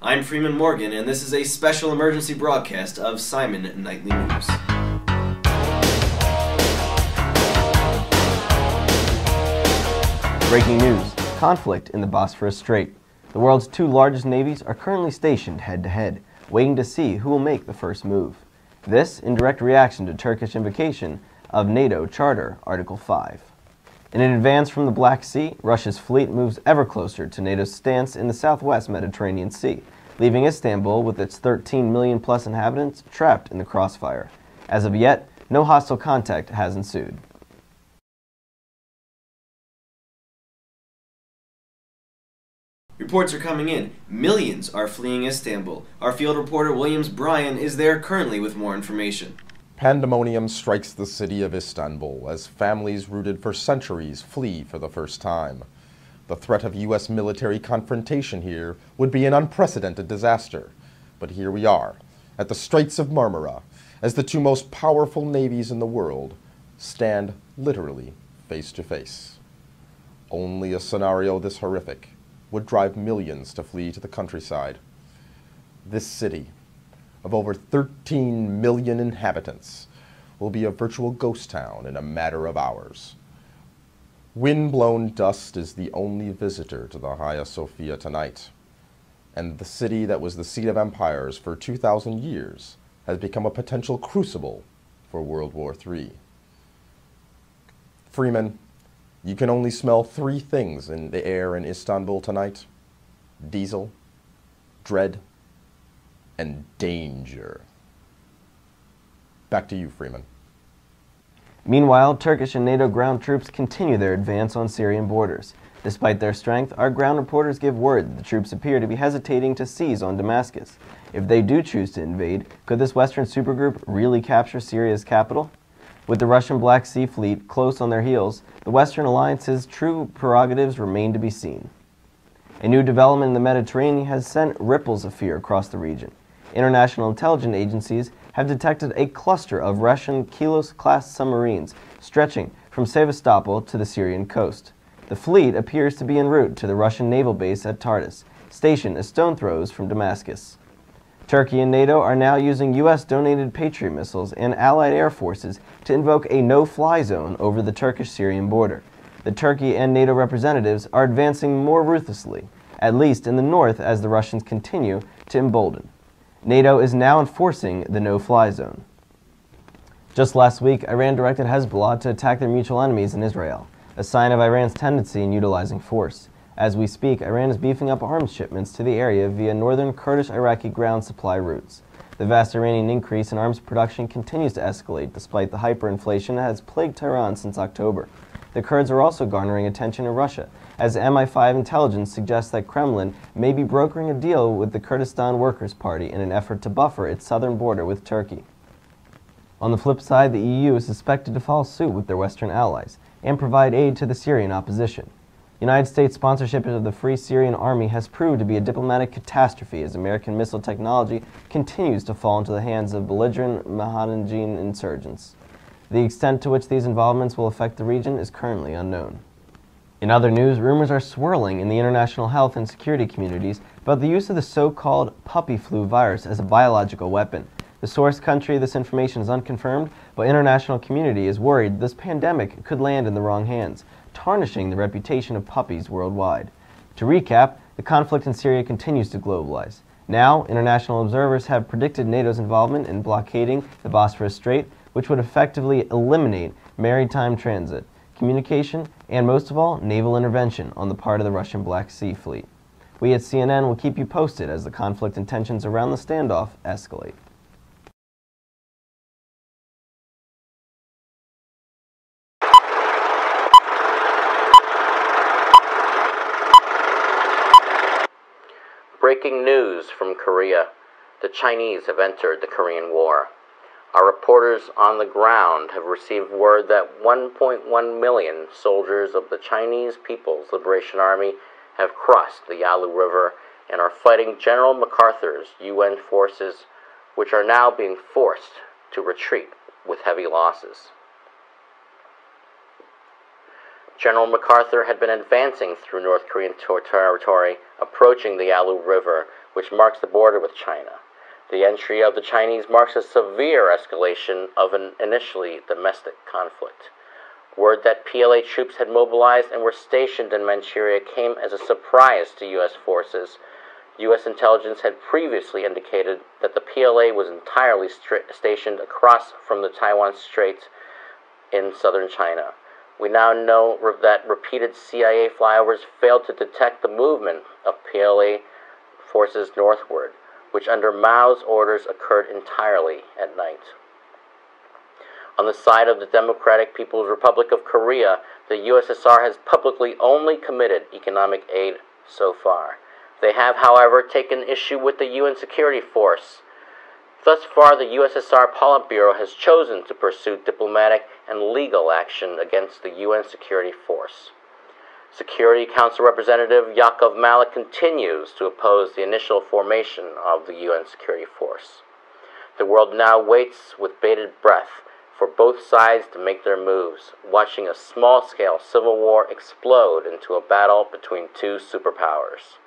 I'm Freeman Morgan, and this is a special emergency broadcast of CIMUN Nightly News. Breaking news: conflict in the Bosphorus Strait. The world's two largest navies are currently stationed head-to-head, waiting to see who will make the first move. This in direct reaction to Turkish invocation of NATO Charter Article 5. In an advance from the Black Sea, Russia's fleet moves ever closer to NATO's stance in the southwest Mediterranean Sea, leaving Istanbul with its 13 million-plus inhabitants trapped in the crossfire. As of yet, no hostile contact has ensued. Reports are coming in. Millions are fleeing Istanbul. Our field reporter Williams Bryan is there currently with more information. Pandemonium strikes the city of Istanbul as families rooted for centuries flee for the first time. The threat of U.S. military confrontation here would be an unprecedented disaster. But here we are, at the Straits of Marmara, as the two most powerful navies in the world stand literally face to face. Only a scenario this horrific would drive millions to flee to the countryside. This city, of over 13 million inhabitants, will be a virtual ghost town in a matter of hours. Wind-blown dust is the only visitor to the Hagia Sophia tonight, and the city that was the seat of empires for 2,000 years has become a potential crucible for World War III. Freeman, you can only smell three things in the air in Istanbul tonight: diesel, dread, and danger. Back to you, Freeman. Meanwhile, Turkish and NATO ground troops continue their advance on Syrian borders. Despite their strength, our ground reporters give word that the troops appear to be hesitating to seize on Damascus. If they do choose to invade, could this Western supergroup really capture Syria's capital? With the Russian Black Sea Fleet close on their heels, the Western alliance's true prerogatives remain to be seen. A new development in the Mediterranean has sent ripples of fear across the region. International intelligence agencies have detected a cluster of Russian Kilos-class submarines stretching from Sevastopol to the Syrian coast. The fleet appears to be en route to the Russian naval base at Tartus, stationed a stone throws from Damascus. Turkey and NATO are now using U.S.-donated Patriot missiles and Allied air forces to invoke a no-fly zone over the Turkish-Syrian border. The Turkey and NATO representatives are advancing more ruthlessly, at least in the north, as the Russians continue to embolden. NATO is now enforcing the no-fly zone. Just last week, Iran directed Hezbollah to attack their mutual enemies in Israel, a sign of Iran's tendency in utilizing force. As we speak, Iran is beefing up arms shipments to the area via northern Kurdish-Iraqi ground supply routes. The vast Iranian increase in arms production continues to escalate despite the hyperinflation that has plagued Tehran since October. The Kurds are also garnering attention in Russia, as MI5 intelligence suggests that Kremlin may be brokering a deal with the Kurdistan Workers' Party in an effort to buffer its southern border with Turkey. On the flip side, the EU is suspected to follow suit with their Western allies and provide aid to the Syrian opposition. United States sponsorship of the Free Syrian Army has proved to be a diplomatic catastrophe as American missile technology continues to fall into the hands of belligerent Mujahideen insurgents. The extent to which these involvements will affect the region is currently unknown. In other news, rumors are swirling in the international health and security communities about the use of the so-called puppy flu virus as a biological weapon. The source country of this information is unconfirmed, but international community is worried this pandemic could land in the wrong hands, tarnishing the reputation of puppies worldwide. To recap, the conflict in Syria continues to globalize. Now, international observers have predicted NATO's involvement in blockading the Bosphorus Strait, which would effectively eliminate maritime transit, communication, and most of all, naval intervention on the part of the Russian Black Sea Fleet. We at CNN will keep you posted as the conflict and tensions around the standoff escalate. Breaking news from Korea. The Chinese have entered the Korean War. Our reporters on the ground have received word that 1.1 million soldiers of the Chinese People's Liberation Army have crossed the Yalu River and are fighting General MacArthur's UN forces, which are now being forced to retreat with heavy losses. General MacArthur had been advancing through North Korean territory, approaching the Yalu River which marks the border with China. The entry of the Chinese marks a severe escalation of an initially domestic conflict. Word that PLA troops had mobilized and were stationed in Manchuria came as a surprise to U.S. forces. U.S. intelligence had previously indicated that the PLA was entirely stationed across from the Taiwan Straits in southern China. We now know that repeated CIA flyovers failed to detect the movement of PLA forces northward, which under Mao's orders occurred entirely at night. On the side of the Democratic People's Republic of Korea, the USSR has publicly only committed economic aid so far. They have, however, taken issue with the UN Security Force. Thus far, the USSR Politburo has chosen to pursue diplomatic and legal action against the UN Security Force. Security Council Representative Yakov Malik continues to oppose the initial formation of the UN Security Force. The world now waits with bated breath for both sides to make their moves, watching a small-scale civil war explode into a battle between two superpowers.